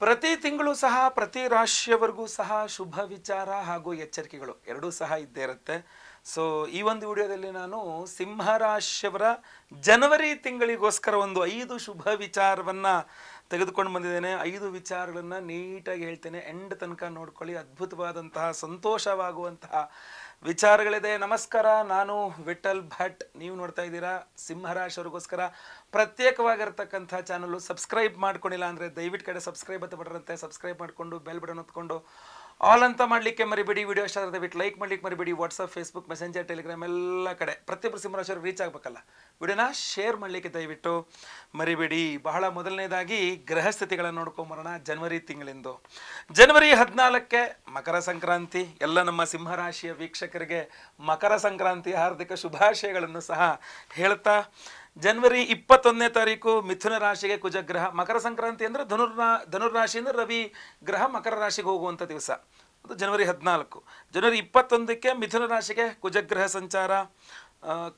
ಪ್ರತಿ ತಿಂಗಳು ಸಹ ಪ್ರತಿ ರಾಶಿಯವರೆಗೂ ಸಹ ಶುಭ ವಿಚಾರ ಹಾಗೂ ಎಚ್ಚರಿಕೆಗಳು ಎರಡೂ ಸಹ ಇದ್ದೇ ಇರುತ್ತೆ. ಸೊ ಈ ಒಂದು ವಿಡಿಯೋದಲ್ಲಿ ನಾನು ಸಿಂಹ ರಾಶಿಯವರ ಜನವರಿ ತಿಂಗಳಿಗೋಸ್ಕರ ಒಂದು 5 ಶುಭ ವಿಚಾರವನ್ನು ತೆಗೆದುಕೊಂಡು ಬಂದಿದ್ದೇನೆ. 5 ವಿಚಾರಗಳನ್ನು ನೀಟಾಗಿ ಹೇಳ್ತೇನೆ, ಎಂಡ್ ತನಕ ನೋಡ್ಕೊಳ್ಳಿ. ಅದ್ಭುತವಾದಂತಹ ಸಂತೋಷವಾಗುವಂತಹ ವಿಚಾರಗಳಿದೆ. ನಮಸ್ಕಾರ, ನಾನು ವಿಠಲ್ ಭಟ್. ನೀವು ನೋಡ್ತಾ ಇದ್ದೀರಾ ಸಿಂಹರಾಶಿಯವರಿಗೋಸ್ಕರ ಪ್ರತ್ಯೇಕವಾಗಿರ್ತಕ್ಕಂಥ ಚಾನಲ್. ಸಬ್ಸ್ಕ್ರೈಬ್ ಮಾಡ್ಕೊಂಡಿಲ್ಲ ಅಂದರೆ ದಯವಿಟ್ಟು ಕಡೆ ಸಬ್ಸ್ಕ್ರೈಬ್ ಅಂತ ಬರುತ್ತೆ, ಸಬ್ಸ್ಕ್ರೈಬ್ ಮಾಡಿಕೊಂಡು ಬೆಲ್ ಬಟನ್ ಹೊತ್ಕೊಂಡು ಆಲ್ ಅಂತ ಮಾಡಲಿಕ್ಕೆ ಮರಿಬೇಡಿ. ವಿಡಿಯೋ ಇಷ್ಟ ಆದರೆ ದಯವಿಟ್ಟು ಲೈಕ್ ಮಾಡಲಿಕ್ಕೆ ಮರಿಬೇಡಿ. ವಾಟ್ಸಪ್, ಫೇಸ್ಬುಕ್, ಮೆಸೆಂಜರ್, ಟೆಲಿಗ್ರಾಮ್ ಎಲ್ಲ ಕಡೆ ಪ್ರತಿಯೊಬ್ಬರು ಸಿಂಹರಾಶಿಯವ್ರಿಗೆ ರೀಚ್ ಆಗಬೇಕಲ್ಲ, ವಿಡಿಯೋನ ಶೇರ್ ಮಾಡಲಿಕ್ಕೆ ದಯವಿಟ್ಟು ಮರಿಬೇಡಿ. ಬಹಳ ಮೊದಲನೇದಾಗಿ ಗ್ರಹ ಸ್ಥಿತಿಗಳನ್ನು ನೋಡ್ಕೊಂಬರೋಣ. ಜನವರಿ ತಿಂಗಳಿಂದು ಜನವರಿ 14ಕ್ಕೆ ಮಕರ ಸಂಕ್ರಾಂತಿ. ಎಲ್ಲ ನಮ್ಮ ಸಿಂಹರಾಶಿಯ ವೀಕ್ಷಕರಿಗೆ ಮಕರ ಸಂಕ್ರಾಂತಿ ಹಾರ್ದಿಕ ಶುಭಾಶಯಗಳನ್ನು ಸಹ ಹೇಳ್ತಾ, ಜನವರಿ 21ನೇ ತಾರೀಕು ಮಿಥುನ ರಾಶಿಗೆ ಕುಜಗ್ರಹ. ಮಕರ ಸಂಕ್ರಾಂತಿ ಅಂದರೆ ಧನುರ್ರಾಶಿಯಿಂದ ರವಿ ಗ್ರಹ ಮಕರ ರಾಶಿಗೆ ಹೋಗುವಂಥ ದಿವಸ. ಅದು ಜನವರಿ 14. ಜನವರಿ 21ಕ್ಕೆ ಮಿಥುನ ರಾಶಿಗೆ ಕುಜಗ್ರಹ ಸಂಚಾರ.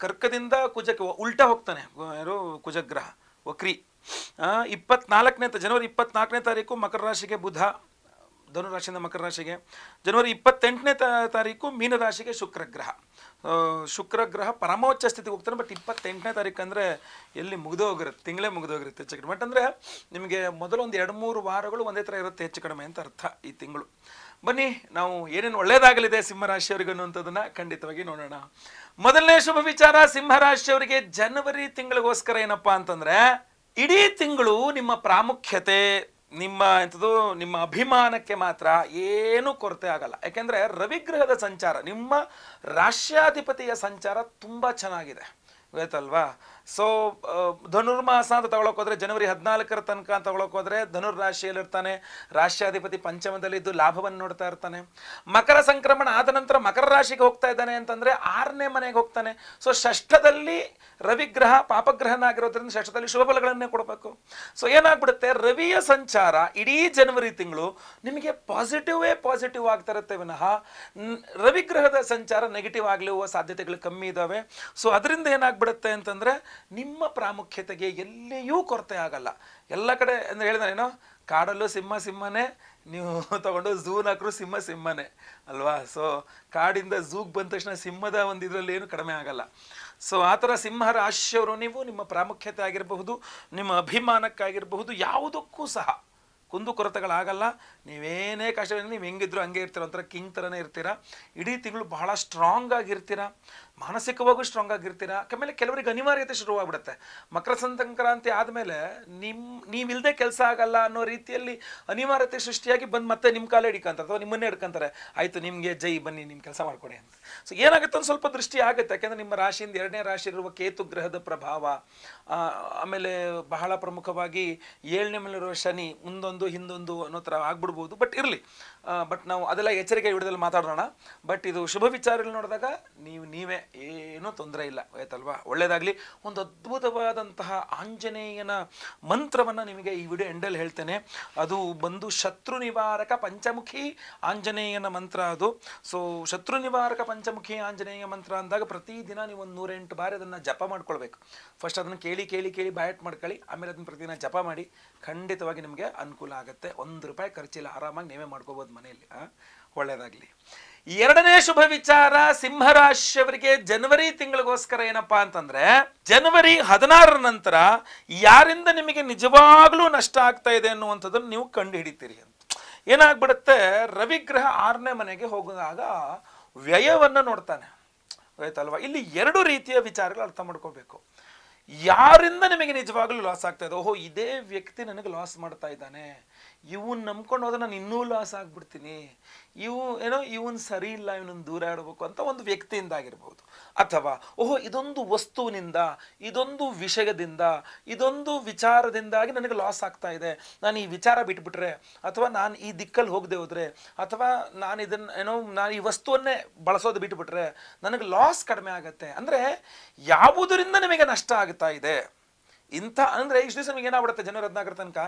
ಕರ್ಕದಿಂದ ಕುಜಕ್ಕೆ ಉಲ್ಟಾ ಹೋಗ್ತಾನೆ ಯಾರು ಕುಜಗ್ರಹ, ವಕ್ರಿ. ಜನವರಿ 24ನೇ ತಾರೀಕು ಮಕರ ರಾಶಿಗೆ ಬುಧ, ಧನುರಾಶಿಯಿಂದ ಮಕರ ರಾಶಿಗೆ. ಜನವರಿ 28ನೇ ತಾರೀಕು ಮೀನರಾಶಿಗೆ ಶುಕ್ರಗ್ರಹ. ಶುಕ್ರಗ್ರಹ ಪರಮೋಚ್ಚ ಸ್ಥಿತಿಗೆ ಹೋಗ್ತಾನೆ. ಬಟ್ 28ನೇ ತಾರೀಕು ಅಂದರೆ ಎಲ್ಲಿ ಮುಗಿದೋಗಿರುತ್ತೆ, ತಿಂಗಳೇ ಮುಗಿದೋಗಿರುತ್ತೆ ಹೆಚ್ಚು ಕಡಿಮೆ. ಬಟ್ ಅಂದರೆ ನಿಮಗೆ ಮೊದಲು ಒಂದು 2-3 ವಾರಗಳು ಒಂದೇ ಥರ ಇರುತ್ತೆ ಹೆಚ್ಚು ಕಡಿಮೆ ಅಂತ ಅರ್ಥ ಈ ತಿಂಗಳು. ಬನ್ನಿ ನಾವು ಏನೇನು ಒಳ್ಳೆಯದಾಗಲಿದೆ ಸಿಂಹರಾಶಿಯವರಿಗೆ ಅನ್ನುವಂಥದ್ದನ್ನು ಖಂಡಿತವಾಗಿ ನೋಡೋಣ. ಮೊದಲನೇ ಶುಭ ವಿಚಾರ ಸಿಂಹರಾಶಿಯವರಿಗೆ ಜನವರಿ ತಿಂಗಳಿಗೋಸ್ಕರ ಏನಪ್ಪ ಅಂತಂದರೆ, ಇಡೀ ತಿಂಗಳು ನಿಮ್ಮ ಪ್ರಾಮುಖ್ಯತೆ, ನಿಮ್ಮ ಅಭಿಮಾನಕ್ಕೆ ಮಾತ್ರ ಏನೂ ಕೊರತೆ ಆಗಲ್ಲ. ಯಾಕೆಂದರೆ ರವಿಗ್ರಹದ ಸಂಚಾರ, ನಿಮ್ಮ ರಾಶ್ಯಾಧಿಪತಿಯ ಸಂಚಾರ ತುಂಬ ಚೆನ್ನಾಗಿದೆ, ಗೊತ್ತಲ್ವಾ? ಸೊ ಧನುರ್ಮಾಸ ಅಂತ ತಗೊಳಕೋದ್ರೆ ಜನವರಿ 14ರ ತನಕ ಅಂತ ತಗೊಳಕೋದ್ರೆ ಧನುರ್ರಾಶಿಯಲ್ಲಿರ್ತಾನೆ. ರಾಶ್ಯಾಧಿಪತಿ ಪಂಚಮದಲ್ಲಿದ್ದು ಲಾಭವನ್ನು ನೋಡ್ತಾ ಇರ್ತಾನೆ. ಮಕರ ಸಂಕ್ರಮಣ ಆದ ನಂತರ ಮಕರ ರಾಶಿಗೆ ಹೋಗ್ತಾ ಇದ್ದಾನೆ ಅಂತಂದರೆ 6ನೇ ಮನೆಗೆ ಹೋಗ್ತಾನೆ. ಸೊ ಷಷ್ಠದಲ್ಲಿ ರವಿಗ್ರಹ ಪಾಪಗ್ರಹನಾಗಿರೋದ್ರಿಂದ ಷಷ್ಠದಲ್ಲಿ ಶುಭ ಫಲಗಳನ್ನೇ ಕೊಡಬೇಕು. ಸೊ ಏನಾಗ್ಬಿಡುತ್ತೆ, ರವಿಯ ಸಂಚಾರ ಇಡೀ ಜನವರಿ ತಿಂಗಳು ನಿಮಗೆ ಪಾಸಿಟಿವ್ ಆಗ್ತಾ ಇರುತ್ತೆ ವಿನಃ ರವಿಗ್ರಹದ ಸಂಚಾರ ನೆಗೆಟಿವ್ ಆಗಲಿರುವ ಸಾಧ್ಯತೆಗಳು ಕಮ್ಮಿ ಇದ್ದಾವೆ. ಸೊ ಅದರಿಂದ ಏನಾಗ್ಬಿಡುತ್ತೆ ಅಂತಂದರೆ ನಿಮ್ಮ ಪ್ರಾಮುಖ್ಯತೆಗೆ ಎಲ್ಲಿಯೂ ಕೊರತೆ ಆಗಲ್ಲ. ಎಲ್ಲ ಕಡೆ ಅಂದರೆ ಹೇಳಿದಾನೇನೋ, ಕಾಡಲ್ಲೂ ಸಿಂಹನೇ, ನೀವು ತಗೊಂಡು ಝೂನ್ ಹಾಕ್ರು ಸಿಂಹನೇ ಅಲ್ವಾ? ಸೊ ಕಾಡಿಂದ ಝೂಗೆ ಬಂದ ತಕ್ಷಣ ಸಿಂಹದ ಒಂದು ಇದರಲ್ಲಿ ಏನು ಕಡಿಮೆ ಆಗಲ್ಲ. ಸೊ ಆ ಥರ ಸಿಂಹ ರಾಶಿಯವರು ನೀವು ನಿಮ್ಮ ಪ್ರಾಮುಖ್ಯತೆ ಆಗಿರಬಹುದು, ನಿಮ್ಮ ಅಭಿಮಾನಕ್ಕಾಗಿರಬಹುದು, ಯಾವುದಕ್ಕೂ ಸಹ ಕುಂದು ಕೊರತೆಗಳಾಗಲ್ಲ. ನೀವೇನೇ ಕಷ್ಟ, ನೀವು ಹೆಂಗಿದ್ರು ಹಂಗೆ ಇರ್ತೀರ, ಒಂಥರ ಕಿಂಗ್ ಥರನೇ ಇರ್ತೀರ. ಇಡೀ ತಿಂಗಳು ಬಹಳ ಸ್ಟ್ರಾಂಗ್ ಆಗಿರ್ತೀರ, ಮಾನಸಿಕವಾಗೂ ಸ್ಟ್ರಾಂಗ್ ಆಗಿರ್ತೀರ. ಆಮೇಲೆ ಕೆಲವರಿಗೆ ಅನಿವಾರ್ಯತೆ ಶುರುವಾಗ್ಬಿಡುತ್ತೆ. ಮಕರ ಸಂಕ್ರಾಂತಿ ಆದಮೇಲೆ ನೀವಿಲ್ಲದೆ ಕೆಲಸ ಆಗಲ್ಲ ಅನ್ನೋ ರೀತಿಯಲ್ಲಿ ಅನಿವಾರ್ಯತೆ ಸೃಷ್ಟಿಯಾಗಿ ಬಂದು ಮತ್ತೆ ನಿಮ್ಮ ಕಾಲೇ ಹಿಡ್ಕೊಂತಾರೆ ಅಥವಾ ನಿಮ್ಮನ್ನೇ ಹಿಡ್ಕೊಂತಾರೆ. ಆಯಿತು ನಿಮಗೆ ಜೈ, ಬನ್ನಿ ನಿಮ್ಮ ಕೆಲಸ ಮಾಡ್ಕೊಡಿ ಅಂತ. ಸೊ ಏನಾಗುತ್ತೆ, ಒಂದು ಸ್ವಲ್ಪ ದೃಷ್ಟಿ ಆಗುತ್ತೆ. ಯಾಕೆಂದರೆ ನಿಮ್ಮ ರಾಶಿಯಿಂದ 2ನೇ ರಾಶಿ ಇರುವ ಕೇತು ಗ್ರಹದ ಪ್ರಭಾವ, ಆಮೇಲೆ ಬಹಳ ಪ್ರಮುಖವಾಗಿ 7ನೇ ಮನೆಯಲ್ಲಿರುವ ಶನಿ ಮುಂದೊಂದು ಹಿಂದೊಂದು ಅನ್ನೋ ಥರ ಆಗ್ಬಿಡ್ಬೋದು. ಬಟ್ ಇರಲಿ, ಬಟ್ ನಾವು ಅದೆಲ್ಲ ಎಚ್ಚರಿಕೆ ವಿಡಿಯೋದಲ್ಲಿ ಮಾತಾಡೋಣ. ಬಟ್ ಇದು ಶುಭ ವಿಚಾರಗಳು ನೋಡಿದಾಗ ನೀವೇ ಏನೂ ತೊಂದರೆ ಇಲ್ಲ, ಆಯ್ತಲ್ವಾ? ಒಳ್ಳೆಯದಾಗಲಿ. ಒಂದು ಅದ್ಭುತವಾದಂತಹ ಆಂಜನೇಯನ ಮಂತ್ರವನ್ನು ನಿಮಗೆ ಈ ವಿಡಿಯೋ ಎಂಡಲ್ಲಿ ಹೇಳ್ತೇನೆ. ಅದು ಬಂದು ಶತ್ರು ನಿವಾರಕ ಪಂಚಮುಖಿ ಆಂಜನೇಯನ ಮಂತ್ರ ಅದು. ಸೊ ಶತ್ರು ನಿವಾರಕ ಪಂಚಮುಖಿ ಆಂಜನೇಯ ಮಂತ್ರ ಅಂದಾಗ ಪ್ರತಿದಿನ ನೀವು ಒಂದು 108 ಬಾರಿ ಅದನ್ನು ಜಪ ಮಾಡ್ಕೊಳ್ಬೇಕು. ಫಸ್ಟ್ ಅದನ್ನು ಕೇಳಿ ಬಾಯಟ್ ಮಾಡ್ಕೊಳ್ಳಿ, ಆಮೇಲೆ ಅದನ್ನು ಪ್ರತಿದಿನ ಜಪ ಮಾಡಿ. ಖಂಡಿತವಾಗಿ ನಿಮಗೆ ಅನುಕೂಲ ಆಗುತ್ತೆ. ₹1 ಖರ್ಚಿಲ್ಲ, ಆರಾಮಾಗಿ ನೀವೇ ಮಾಡ್ಕೋಬೋದು ಮನೆಯಲ್ಲಿ. ಒಳ್ಳೆಯದಾಗಲಿ. 2ನೇ ಶುಭ ವಿಚಾರ ಸಿಂಹರಾಶಿಯವರಿಗೆ ಜನವರಿ ತಿಂಗಳಿಗೋಸ್ಕರ ಏನಪ್ಪಾ ಅಂತಂದ್ರೆ, ಜನವರಿ 16ರ ನಂತರ ಯಾರಿಂದ ನಿಮಗೆ ನಿಜವಾಗ್ಲೂ ನಷ್ಟ ಆಗ್ತಾ ಇದೆ ಅನ್ನುವಂಥದ್ದನ್ನು ನೀವು ಕಂಡು ಹಿಡಿತೀರಿ ಅಂತ. ಏನಾಗ್ಬಿಡುತ್ತೆ, ರವಿಗ್ರಹ 6ನೇ ಮನೆಗೆ ಹೋಗುವಾಗ ವ್ಯಯವನ್ನು ನೋಡ್ತಾನೆ, ಆಯ್ತಲ್ವಾ? ಇಲ್ಲಿ 2 ರೀತಿಯ ವಿಚಾರಗಳು ಅರ್ಥ ಮಾಡ್ಕೋಬೇಕು. ಯಾರಿಂದ ನಿಮಗೆ ನಿಜವಾಗ್ಲೂ ಲಾಸ್ ಆಗ್ತಾ ಇದೆ, ಓಹೋ ಇದೇ ವ್ಯಕ್ತಿ ನನಗೆ ಲಾಸ್ ಮಾಡ್ತಾ ಇದ್ದಾನೆ, ಇವನ್ ನಂಬ್ಕೊಂಡು ಹೋದ್ರೆ ನಾನು ಇನ್ನೂ ಲಾಸ್ ಆಗ್ಬಿಡ್ತೀನಿ, ಇವನ್ ಸರಿ ಇಲ್ಲ, ಇವನನ್ನು ದೂರ ಆಡಬೇಕು ಅಂತ ಒಂದು ವ್ಯಕ್ತಿಯಿಂದ ಆಗಿರ್ಬೋದು. ಅಥವಾ ಓಹೋ ಇದೊಂದು ವಸ್ತುವಿನಿಂದ, ಇದೊಂದು ವಿಷಯದಿಂದ, ಇದೊಂದು ವಿಚಾರದಿಂದಾಗಿ ನನಗೆ ಲಾಸ್ ಆಗ್ತಾ ಇದೆ, ನಾನು ಈ ವಿಚಾರ ಬಿಟ್ಬಿಟ್ರೆ, ಅಥವಾ ನಾನು ಈ ದಿಕ್ಕಲ್ಲಿ ಹೋಗದೆ ಹೋದರೆ, ಅಥವಾ ನಾನು ಈ ವಸ್ತುವನ್ನೇ ಬಳಸೋದು ಬಿಟ್ಬಿಟ್ರೆ ನನಗೆ ಲಾಸ್ ಕಡಿಮೆ ಆಗುತ್ತೆ. ಅಂದರೆ ಯಾವುದರಿಂದ ನಿಮಗೆ ನಷ್ಟ ಆಗ್ತಾ ಇದೆ ಇಂಥ ಅಂದರೆ ಇಷ್ಟು ದಿವಸ ನಿಮಗೆ ಏನಾಗ್ಬಿಡುತ್ತೆ, ಜನವರಿ 14ರ ತನಕ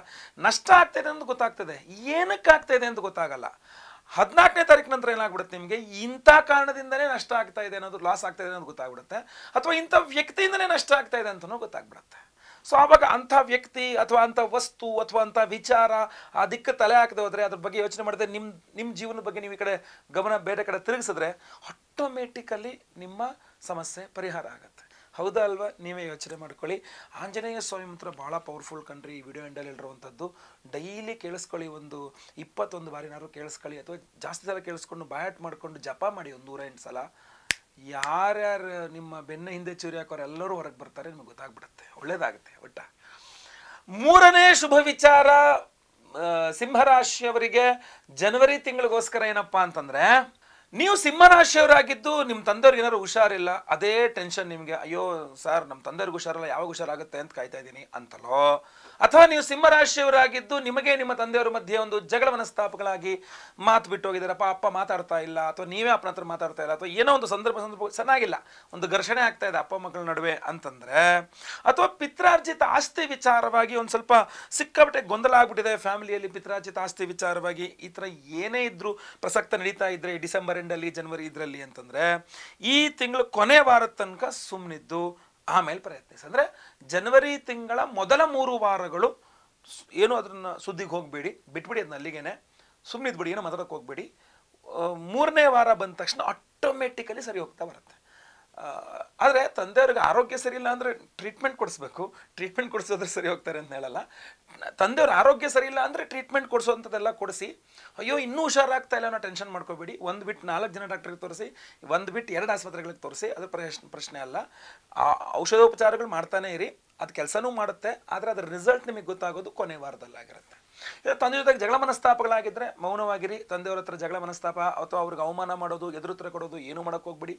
ನಷ್ಟ ಆಗ್ತಾಯಿದೆ ಅಂತ ಗೊತ್ತಾಗ್ತದೆ, ಏನಕ್ಕೆ ಆಗ್ತಾಯಿದೆ ಅಂತ ಗೊತ್ತಾಗಲ್ಲ. 14ನೇ ತಾರೀಕು ನಂತರ ಏನಾಗ್ಬಿಡುತ್ತೆ, ನಿಮಗೆ ಇಂಥ ಕಾರಣದಿಂದನೇ ನಷ್ಟ ಆಗ್ತಾ ಇದೆ ಅನ್ನೋದು, ಲಾಸ್ ಆಗ್ತಾ ಇದೆ ಅನ್ನೋದು ಗೊತ್ತಾಗ್ಬಿಡುತ್ತೆ. ಅಥವಾ ಇಂಥ ವ್ಯಕ್ತಿಯಿಂದನೇ ನಷ್ಟ ಆಗ್ತಾ ಇದೆ ಅಂತಲೂ ಗೊತ್ತಾಗ್ಬಿಡುತ್ತೆ. ಸೊ ಆವಾಗ ಅಂಥ ವ್ಯಕ್ತಿ ಅಥವಾ ಅಂಥ ವಸ್ತು ಅಥವಾ ಅಂಥ ವಿಚಾರ ಆ ದಿಕ್ಕ ತಲೆ ಹಾಕದೆ ಹೋದರೆ ಅದ್ರ ಬಗ್ಗೆ ಯೋಚನೆ ಮಾಡಿದ್ರೆ ನಿಮ್ಮ ಜೀವನದ ಬಗ್ಗೆ ನೀವು ಈ ಕಡೆ ಗಮನ ಬೇರೆ ಕಡೆ ತಿರುಗಿಸಿದ್ರೆ ಆಟೋಮೆಟಿಕಲಿ ನಿಮ್ಮ ಸಮಸ್ಯೆ ಪರಿಹಾರ ಆಗುತ್ತೆ. ಹೌದಾ ಅಲ್ವಾ? ನೀವೇ ಯೋಚನೆ ಮಾಡ್ಕೊಳ್ಳಿ. ಆಂಜನೇಯ ಸ್ವಾಮಿ ಮಂತ್ರ ಭಾಳ ಪವರ್ಫುಲ್ ಕಣ್ರಿ. ಈ ವಿಡಿಯೋ ಎಂಡಲ್ಲಿ ಹೇಳಿರುವಂಥದ್ದು ಡೈಲಿ ಕೇಳಿಸ್ಕೊಳ್ಳಿ, ಒಂದು 21 ಬಾರಿನಾರು ಕೇಳಿಸ್ಕೊಳ್ಳಿ, ಅಥವಾ ಜಾಸ್ತಿ ಸಲ ಕೇಳಿಸ್ಕೊಂಡು ಬಾಯಾಟ್ ಮಾಡಿಕೊಂಡು ಜಪ ಮಾಡಿ ಒಂದು 108 ಸಲ. ಯಾರ್ಯಾರು ನಿಮ್ಮ ಬೆನ್ನ ಹಿಂದೆ ಚೂರಿ ಹಾಕೋರು ಎಲ್ಲರೂ ಹೊರಗೆ ಬರ್ತಾರೆ, ನಿಮಗೆ ಗೊತ್ತಾಗ್ಬಿಡುತ್ತೆ, ಒಳ್ಳೇದಾಗುತ್ತೆ. ಒಟ್ಟ ಮೂರನೇ ಶುಭ ವಿಚಾರ ಸಿಂಹರಾಶಿಯವರಿಗೆ ಜನವರಿ ತಿಂಗಳಿಗೋಸ್ಕರ ಏನಪ್ಪಾ ಅಂತಂದ್ರೆ, ನೀವು ಸಿಂಹರಾಶಿಯವರಾಗಿದ್ದು ನಿಮ್ಮ ತಂದೆಯವ್ರಿಗೆ ಏನಾದ್ರು ಹುಷಾರಿಲ್ಲ, ಅದೇ ಟೆನ್ಷನ್ ನಿಮಗೆ. ಅಯ್ಯೋ ಸರ್ ನಮ್ಮ ತಂದೆಯವ್ರಿಗೆ ಹುಷಾರಿಲ್ಲ, ಯಾವಾಗ ಹುಷಾರಾಗುತ್ತೆ ಅಂತ ಕಾಯ್ತಾ ಇದ್ದೀನಿ ಅಂತಲೋ, ಅಥವಾ ನೀವು ಸಿಂಹರಾಶಿಯವರಾಗಿದ್ದು ನಿಮಗೆ ನಿಮ್ಮ ತಂದೆಯವರ ಮಧ್ಯೆ ಒಂದು ಜಗಳ ಮನಸ್ತಾಪಗಳಾಗಿ ಮಾತು ಬಿಟ್ಟು ಹೋಗಿದ್ದಾರಪ್ಪ, ಅಪ್ಪ ಮಾತಾಡ್ತಾ ಇಲ್ಲ, ಅಥವಾ ನೀವೇ ಅಪ್ಪನ ಹತ್ರ ಮಾತಾಡ್ತಾ ಇಲ್ಲ, ಅಥವಾ ಏನೋ ಒಂದು ಸಂದರ್ಭ ಚೆನ್ನಾಗಿಲ್ಲ, ಒಂದು ಘರ್ಷಣೆ ಆಗ್ತಾ ಇದೆ ಅಪ್ಪ ಮಕ್ಕಳ ನಡುವೆ ಅಂತಂದ್ರೆ, ಅಥವಾ ಪಿತ್ರಾರ್ಜಿತ ಆಸ್ತಿ ವಿಚಾರವಾಗಿ ಒಂದು ಸ್ವಲ್ಪ ಸಿಕ್ಕಾಪಟ್ಟೆ ಗೊಂದಲ ಆಗ್ಬಿಟ್ಟಿದೆ ಫ್ಯಾಮಿಲಿಯಲ್ಲಿ, ಪಿತ್ರಾರ್ಜಿತ ಆಸ್ತಿ ವಿಚಾರವಾಗಿ ಈ ಥರ ಏನೇ ಇದ್ರು ಪ್ರಸಕ್ತ ನಡೀತಾ ಇದ್ರೆ ಡಿಸೆಂಬರ್ ಎಂಡಲ್ಲಿ ಜನವರಿ ಇದರಲ್ಲಿ ಅಂತಂದ್ರೆ, ಈ ತಿಂಗಳು ಕೊನೆ ವಾರದ ತನಕ ಸುಮ್ಮನಿದ್ದು ಆಮೇಲೆ ಪ್ರಯತ್ನಿಸಿ. ಅಂದರೆ ಜನವರಿ ತಿಂಗಳ ಮೊದಲ 3 ವಾರಗಳು ಏನು ಅದನ್ನ ಸುದ್ದಿಗೆ ಹೋಗಬೇಡಿ, ಬಿಟ್ಬಿಡಿ, ಅದನ್ನ ಅಲ್ಲಿಗೇನೆ ಸುಮ್ಮನಿದ್ಬಿಡಿ, ಏನೋ ಮಾತಾಡೋಕೆ ಹೋಗಬೇಡಿ. 3ನೇ ವಾರ ಬಂದ ತಕ್ಷಣ ಆಟೋಮೆಟಿಕಲಿ ಸರಿ ಹೋಗ್ತಾ ಬರುತ್ತೆ. ಆದರೆ ತಂದೆಯವ್ರಿಗೆ ಆರೋಗ್ಯ ಸರಿ ಇಲ್ಲ ಅಂದರೆ ಟ್ರೀಟ್ಮೆಂಟ್ ಕೊಡಿಸ್ಬೇಕು. ಟ್ರೀಟ್ಮೆಂಟ್ ಕೊಡಿಸೋದ್ರೆ ಸರಿ ಹೋಗ್ತಾರೆ ಅಂತ ಹೇಳಲ್ಲ. ತಂದೆಯವ್ರ ಆರೋಗ್ಯ ಸರಿ ಇಲ್ಲ ಅಂದರೆ ಟ್ರೀಟ್ಮೆಂಟ್ ಕೊಡಿಸೋವಂಥದ್ದೆಲ್ಲ ಕೊಡಿಸಿ. ಅಯ್ಯೋ ಇನ್ನೂ ಹುಷಾರಾಗ್ತಾ ಇಲ್ಲ ಅನ್ನೋ ಟೆನ್ಷನ್ ಮಾಡ್ಕೋಬೇಡಿ. ಒಂದು ಬಿಟ್ಟು 4 ಜನ ಡಾಕ್ಟ್ರಿಗೆ ತೋರಿಸಿ, ಒಂದು ಬಿಟ್ಟು 2 ಆಸ್ಪತ್ರೆಗಳಿಗೆ ತೋರಿಸಿ, ಅದು ಪ್ರಶ್ನೆ ಅಲ್ಲ. ಆ ಔಷಧೋಪಚಾರಗಳು ಮಾಡ್ತಾನೆ ಇರಿ, ಅದು ಕೆಲಸನೂ ಮಾಡುತ್ತೆ. ಆದರೆ ಅದರ ರಿಸಲ್ಟ್ ನಿಮಗೆ ಗೊತ್ತಾಗೋದು ಕೊನೆ ವಾರದಲ್ಲಾಗಿರುತ್ತೆ. ತಂದೆ ಜೊತೆಗೆ ಜಗಳ ಮನಸ್ತಾಪಗಳಾಗಿದ್ದರೆ ಮೌನವಾಗಿರಿ. ತಂದೆಯವ್ರ ಹತ್ರ ಜಗಳ ಮನಸ್ತಾಪ ಅಥವಾ ಅವ್ರಿಗೆ ಅವಮಾನ ಮಾಡೋದು, ಎದುರುತ್ತರ ಕೊಡೋದು ಏನೂ ಮಾಡೋಕ್ಕೆ ಹೋಗ್ಬಿಡಿ.